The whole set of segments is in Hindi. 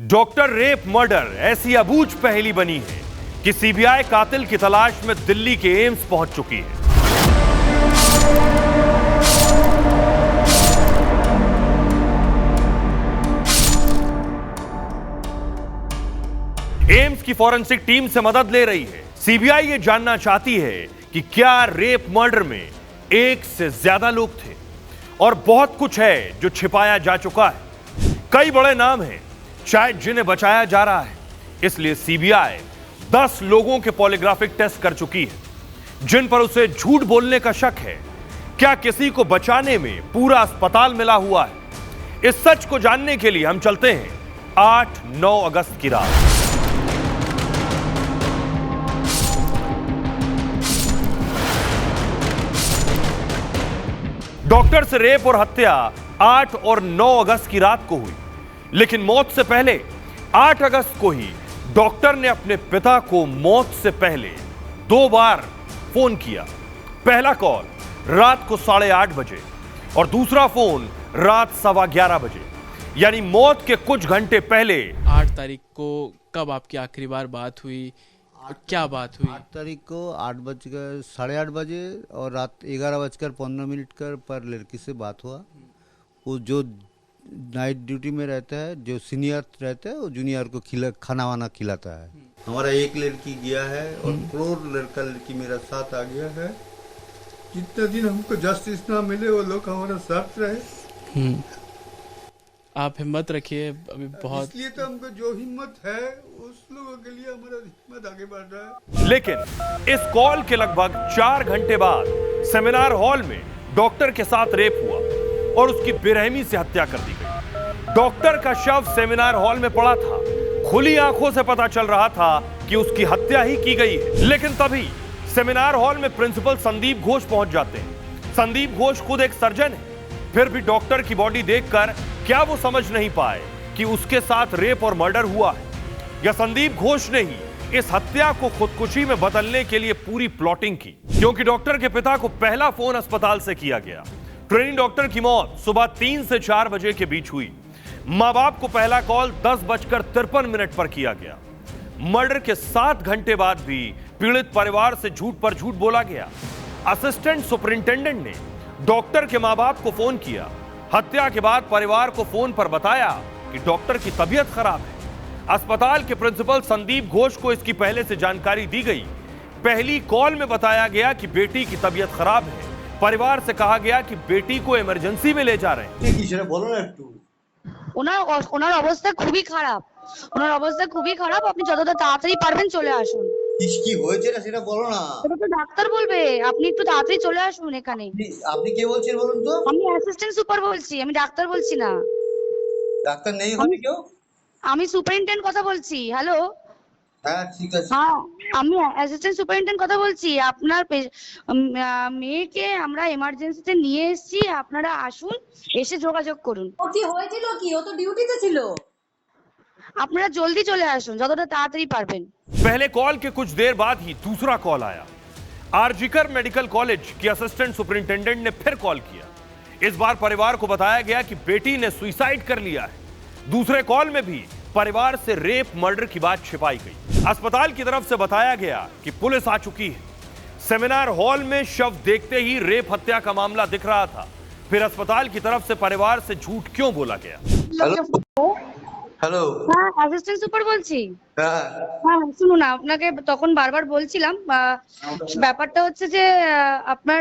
डॉक्टर रेप मर्डर ऐसी अबूझ पहेली बनी है कि सीबीआई कातिल की तलाश में दिल्ली के एम्स पहुंच चुकी है। एम्स की फॉरेंसिक टीम से मदद ले रही है। सीबीआई ये जानना चाहती है कि क्या रेप मर्डर में एक से ज्यादा लोग थे और बहुत कुछ है जो छिपाया जा चुका है। कई बड़े नाम हैं शायद जिन्हें बचाया जा रहा है, इसलिए सीबीआई 10 लोगों के पॉलीग्राफिक टेस्ट कर चुकी है जिन पर उसे झूठ बोलने का शक है। क्या किसी को बचाने में पूरा अस्पताल मिला हुआ है? इस सच को जानने के लिए हम चलते हैं 8-9 अगस्त की रात। डॉक्टर से रेप और हत्या 8 और 9 अगस्त की रात को हुई, लेकिन मौत से पहले 8 अगस्त को ही डॉक्टर ने अपने पिता को मौत से पहले 2 बार फोन किया। पहला कॉल रात को 8:30 बजे और दूसरा फोन रात 11:15 बजे, यानी मौत के कुछ घंटे पहले। 8 तारीख को कब आपकी आखिरी बार बात हुई? क्या बात हुई? 8 तारीख को 8:30 बजे और रात 11:15 पर लड़की से बात हुआ। वो जो नाइट ड्यूटी में रहता है, जो सीनियर रहता है, वो जूनियर को खाना वाना खिलाता है। हमारा एक लड़की गया है और लड़की मेरा साथ आ गया है। जितने दिन हमको जस्टिस ना मिले वो लोग हमारा साथ रहे। आप हिम्मत रखिए, अभी बहुत, इसलिए तो हमको जो हिम्मत है उस लोगों के लिए हमारा हिम्मत आगे बढ़ रहा है। लेकिन इस कॉल के लगभग 4 घंटे बाद सेमिनार हॉल में डॉक्टर के साथ रेप हुआ और उसकी बेरहमी से हत्या कर दी गई। डॉक्टर का शव सेमिनार हॉल में पड़ा था। खुली आंखों से पता चल रहा था कि उसकी हत्या ही की गई है। लेकिन तभी सेमिनार हॉल में प्रिंसिपल संदीप घोष पहुंच जाते हैं। संदीप घोष खुद एक सर्जन है, फिर भी डॉक्टर की बॉडी देखकर क्या वो समझ नहीं पाए कि उसके साथ रेप और मर्डर हुआ है, या संदीप घोष ने ही इस हत्या को खुदकुशी में बदलने के लिए पूरी प्लॉटिंग की? क्योंकि डॉक्टर के पिता को पहला फोन अस्पताल से किया गया। ट्रेनिंग डॉक्टर की मौत सुबह 3 से 4 बजे के बीच हुई। मां बाप को पहला कॉल 10:53 पर किया गया। मर्डर के 7 घंटे बाद भी पीड़ित परिवार से झूठ पर झूठ बोला गया। असिस्टेंट सुपरिंटेंडेंट ने डॉक्टर के मां बाप को फोन किया। हत्या के बाद परिवार को फोन पर बताया कि डॉक्टर की तबीयत खराब है। अस्पताल के प्रिंसिपल संदीप घोष को इसकी पहले से जानकारी दी गई। पहली कॉल में बताया गया कि बेटी की तबीयत खराब है। परिवार से कहा गया कि बेटी को इमरजेंसी में ले जा रहे हैं। बोलो ना একটু। ওনার অবস্থা খুবই খারাপ। আপনি যতটা তাড়াতাড়ি পারবেন চলে আসুন। কি হয়েছে না সেটা বলো না। এটা তো ডাক্তার বলবে, আপনি একটু তাড়াতাড়ি চলে আসুন এখানে। আপনি কে বলছেন বলুন তো? আমি অ্যাসিস্ট্যান্ট সুপার বলছি, আমি ডাক্তার বলছি না। ডাক্তার নেই হবে কেউ? আমি সুপারিনটেন্ডেন্ট কথা বলছি। হ্যালো, হ্যাঁ ঠিক আছে। হ্যাঁ, আমি অ্যাসিস্ট্যান্ট সুপারিনটেন্ডেন্ট কথা বলছি। আপনার মেয়েকে আমরা এমার্জেন্সিতে নিয়ে এসেছি, আপনারা আসুন, এসে যোগাযোগ করুন। ও কি হয়েছিল কি? ও তো ডিউটিতে ছিল। আপনারা জলদি চলে আসুন, যতটা তাড়াতাড়ি পারবেন। पहले कॉल के कुछ देर बाद ही दूसरा कॉल आया। आरजीकर मेडिकल कॉलेज की असिस्टेंट सुपरिंटेंडेंट ने फिर कॉल किया। इस बार परिवार को बताया गया कि बेटी ने सुसाइड कर लिया है। दूसरे कॉल में भी परिवार से रेप मर्डर की बात छिपाई गई। अस्पताल की तरफ से बताया गया कि पुलिस आ चुकी है। सेमिनार हॉल में शव देखते ही रेप हत्या का मामला दिख रहा था। फिर अस्पताल की तरफ से परिवार से झूठ क्यों बोला गया? হ্যালো, হ্যাঁ, অ্যাসিস্ট্যান্ট সুপার বলছি। হ্যাঁ, শুনুন, আপনাকে তখন বারবার বলছিলাম, ব্যাপারটা হচ্ছে যে আপনার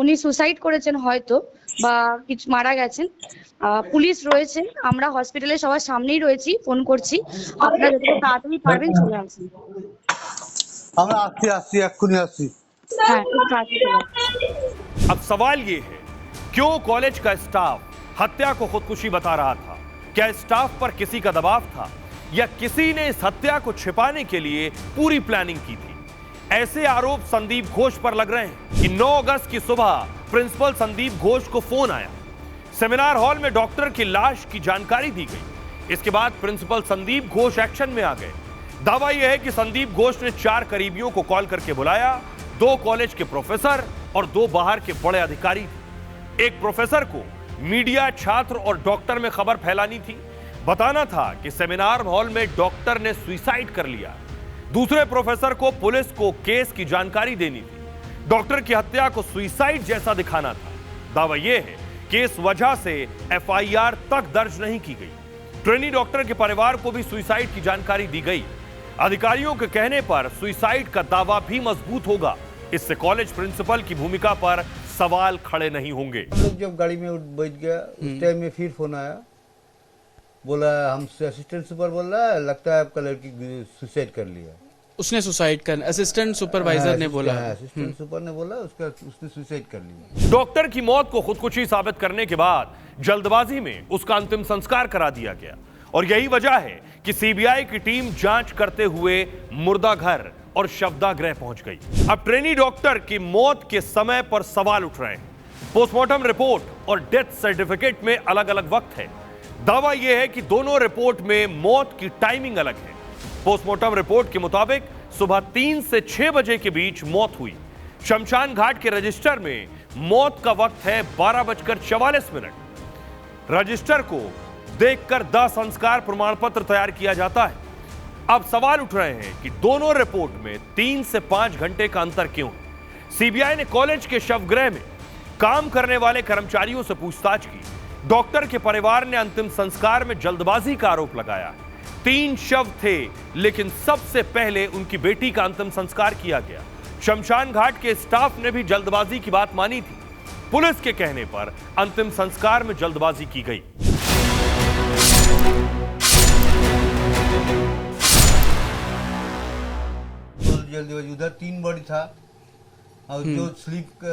উনি সুসাইড করেছেন হয়তো, বা কিছু মারা গেছেন। পুলিশ রয়েছে, আমরা হসপিটালে সবার সামনেই রয়েছি, ফোন করছি। আপনারা যত তাড়াতাড়ি পারবেন চলে আসুন। আমরা আসছি এক্ষুনি আসছি। হ্যাঁ, একটু তাড়াতাড়ি চলে আসুন। अब सवाल ये है, क्यों कॉलेज का स्टाफ हत्या को खुदकुशी बता रहा था? क्या स्टाफ पर किसी का दबाव था, या किसी ने इस हत्या को छिपाने के लिए पूरी प्लानिंग की थी? ऐसे आरोप संदीप घोष पर लग रहे हैं कि 9 अगस्त की सुबह प्रिंसिपल संदीप घोष को फोन आया। सेमिनार हॉल में डॉक्टर की लाश की जानकारी दी गई। इसके बाद प्रिंसिपल संदीप घोष एक्शन में आ गए। दावा यह है कि संदीप घोष ने 4 करीबियों को कॉल करके बुलाया। 2 कॉलेज के प्रोफेसर और 2 बाहर के बड़े अधिकारी थे। एक प्रोफेसर को मीडिया, छात्र और डॉक्टर में खबर फैलानी थी। बताना था कि सेमिनार हॉल में डॉक्टर ने सुसाइड कर लिया। दूसरे प्रोफेसर को पुलिस को केस की जानकारी देनी थी। डॉक्टर की हत्या को सुसाइड जैसा दिखाना था। दावा यह है कि इस वजह से एफआईआर तक दर्ज नहीं की गई। ट्रेनी डॉक्टर के परिवार को भी सुसाइड की जानकारी दी गई। अधिकारियों के कहने पर सुसाइड का दावा भी मजबूत होगा। इससे कॉलेज प्रिंसिपल की भूमिका पर सवाल खड़े नहीं होंगे। हम लोग जब गाड़ी में बैठ गया उस टाइम में फिर फोन आया, बोला हमसे असिस्टेंट सुपर बोल रहा है लगता है आपका लड़की सुसाइड कर लिया। उसने सुसाइड कर, असिस्टेंट सुपरवाइजर ने बोला। असिस्टेंट सुपर ने बोला उसने सुसाइड कर लिया। डॉक्टर की मौत को खुदकुशी साबित करने के बाद जल्दबाजी में उसका अंतिम संस्कार करा दिया गया और यही वजह है कि सीबीआई की टीम जांच करते हुए मुर्दा घर और शवदाह पहुंच गई। अब ट्रेनी डॉक्टर की मौत के समय पर सवाल उठ रहे हैं। पोस्टमार्टम रिपोर्ट और डेथ सर्टिफिकेट में अलग अलग वक्त है। दावा यह है कि दोनों रिपोर्ट में मौत की टाइमिंग अलग है। पोस्टमार्टम रिपोर्ट के मुताबिक सुबह 3 से 6 बजे के बीच मौत हुई। शमशान घाट के रजिस्टर में मौत का वक्त है 12:44। रजिस्टर को देखकर दाह संस्कार प्रमाण पत्र तैयार किया जाता है। अब सवाल उठ रहे हैं कि दोनों रिपोर्ट में 3 से 5 घंटे का अंतर क्यों है। सीबीआई ने कॉलेज के शवगृह में काम करने वाले कर्मचारियों से पूछताछ की। डॉक्टर के परिवार ने अंतिम संस्कार में जल्दबाजी का आरोप लगाया। 3 शव थे, लेकिन सबसे पहले उनकी बेटी का अंतिम संस्कार किया गया। शमशान घाट के स्टाफ ने भी जल्दबाजी की बात मानी थी। पुलिस के कहने पर अंतिम संस्कार में जल्दबाजी की गई। जल्दबाजी उधर 3 बॉडी था और जो स्लीप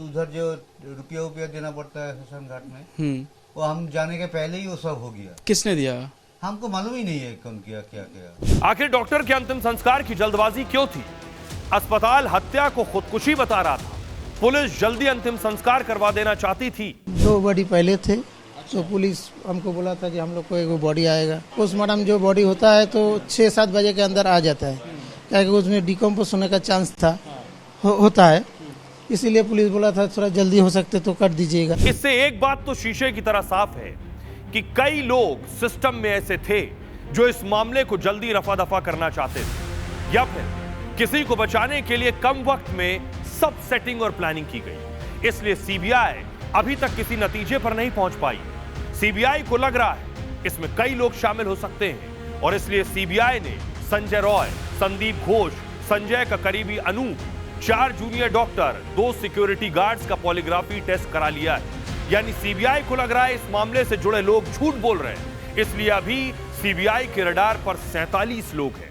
उधर जो रुपया देना पड़ता है शमशान घाट में, वो हम जाने के पहले ही वो सब हो गया। किसने दिया? हमको मालूम ही नहीं है कौन किया क्या किया। आखिर डॉक्टर के अंतिम संस्कार की जल्दबाजी क्यों थी? अस्पताल हत्या को खुदकुशी बता रहा था। पुलिस जल्दी अंतिम संस्कार करवा देना चाहती थी। 2 बॉडी पहले थे तो पुलिस हमको बोला था कि हम लोग को एक बॉडी आएगा। पोस्टमार्टम जो बॉडी होता है तो 6-7 बजे के अंदर आ जाता है, क्योंकि उसमें डिकम्पोज होने का चांस था होता है, इसीलिए पुलिस बोला था थोड़ा जल्दी हो सकते तो कर दीजिएगा। इससे एक बात तो शीशे की तरह साफ है कि कई लोग सिस्टम में ऐसे थे जो इस मामले को जल्दी रफा दफा करना चाहते थे, या फिर किसी को बचाने के लिए कम वक्त में सब सेटिंग और प्लानिंग की गई। इसलिए सीबीआई अभी तक किसी नतीजे पर नहीं पहुंच पाई। सीबीआई को लग रहा है इसमें कई लोग शामिल हो सकते हैं और इसलिए सीबीआई ने संजय रॉय, संदीप घोष, संजय का करीबी Anup, 4 junior doctor, 2 security guards का पॉलीग्राफी टेस्ट करा लिया है। यानी सीबीआई को लग रहा है इस मामले से जुड़े लोग झूठ बोल रहे हैं। इसलिए अभी सीबीआई के रडार पर 47 लोग हैं।